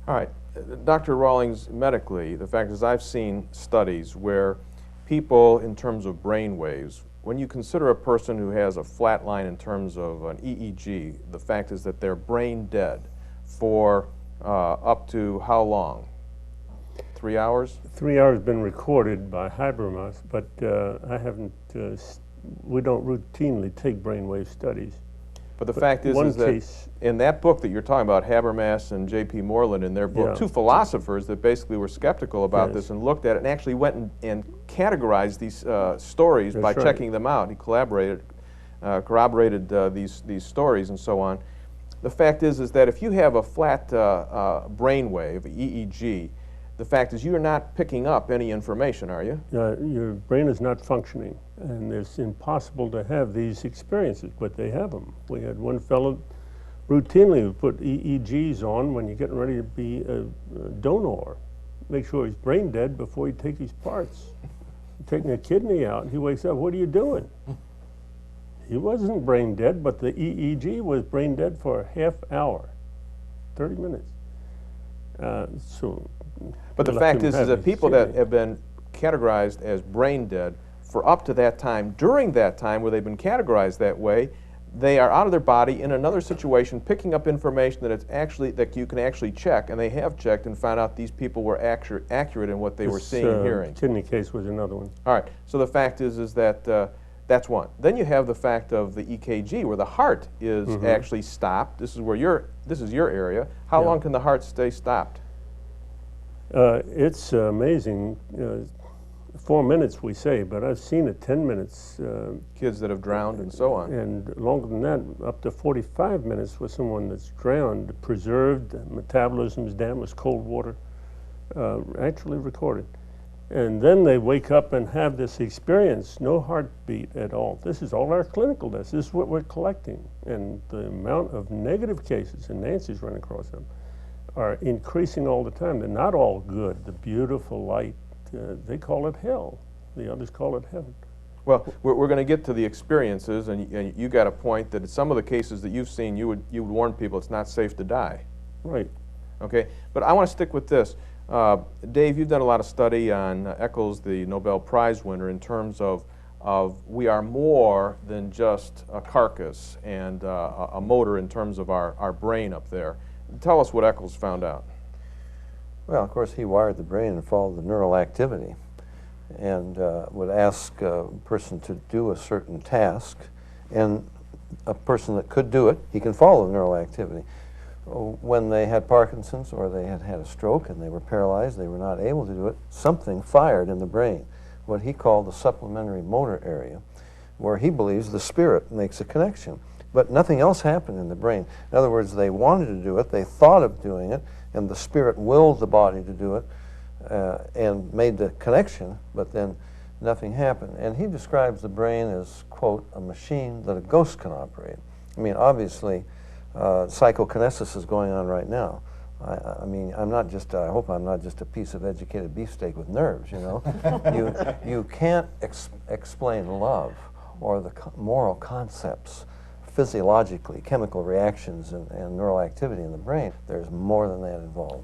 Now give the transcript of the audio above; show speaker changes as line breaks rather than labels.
All right. Dr. Rawlings, medically, the fact is I've seen studies where people, in terms of brain waves, when you consider a person who has a flat line in terms of an EEG, the fact is that they're brain dead for up to how long? 3 hours?
3 hours been recorded by Habermas, but I haven't, we don't routinely take brainwave studies.
But the fact is that in that book that you're talking about, Habermas and J.P. Moreland, in their book,
Yeah.
two philosophers that basically were skeptical about this and looked at it and actually went and categorized these stories by checking them out. He corroborated these stories and so on. The fact is that if you have a flat brain wave, EEG, the fact is you're not picking up any information, are you?
Your brain is not functioning, and it's impossible to have these experiences, but they have them. We had one fellow routinely who put EEGs on when you're getting ready to be a donor. Make sure he's brain dead before you take his parts. You're taking a kidney out, and he wakes up, what are you doing? He wasn't brain dead, but the EEG was brain dead for a half hour, 30 minutes.
But the fact is that people that have been categorized as brain dead for up to that time, during that time where they've been categorized that way, they are out of their body in another situation, picking up information that you can actually check, and they have checked and found out these people were accurate in what they were seeing and hearing.
Kidney case was another one.
All right. So the fact is that that's one. Then you have the fact of the EKG, where the heart is actually stopped. This is your area. How long can the heart stay stopped?
It's amazing. 4 minutes we say, but I've seen it 10 minutes.
Kids that have drowned and so on.
And longer than that, up to 45 minutes with someone that's drowned, preserved, metabolism's down with cold water, actually recorded. And then they wake up and have this experience, no heartbeat at all. This is all our clinical tests. This is what we're collecting. And the amount of negative cases, and Nancy's run across them, are increasing all the time. They're not all good. The beautiful light, they call it hell. The others call it heaven.
Well, we're going to get to the experiences, and you got a point that in some of the cases that you've seen, you would warn people it's not safe to die.
Right.
Okay, but I want to stick with this. Dave, you've done a lot of study on Eccles, the Nobel Prize winner, in terms of we are more than just a carcass and a motor in terms of our brain up there. Tell us what Eccles found out.
Well, of course, he wired the brain and followed the neural activity, and would ask a person to do a certain task, and a person that could do it, he can follow the neural activity. When they had Parkinson's or they had had a stroke and they were paralyzed, they were not able to do it, something fired in the brain, what he called the supplementary motor area, where he believes the spirit makes a connection. But nothing else happened in the brain. In other words, they wanted to do it, they thought of doing it, and the spirit willed the body to do it and made the connection, but then nothing happened. And he describes the brain as, quote, a machine that a ghost can operate. I mean, obviously, psychokinesis is going on right now. I mean, I hope I'm not just a piece of educated beefsteak with nerves, you know. You can't explain love or the moral concepts physiologically, chemical reactions and neural activity in the brain. There's more than that involved.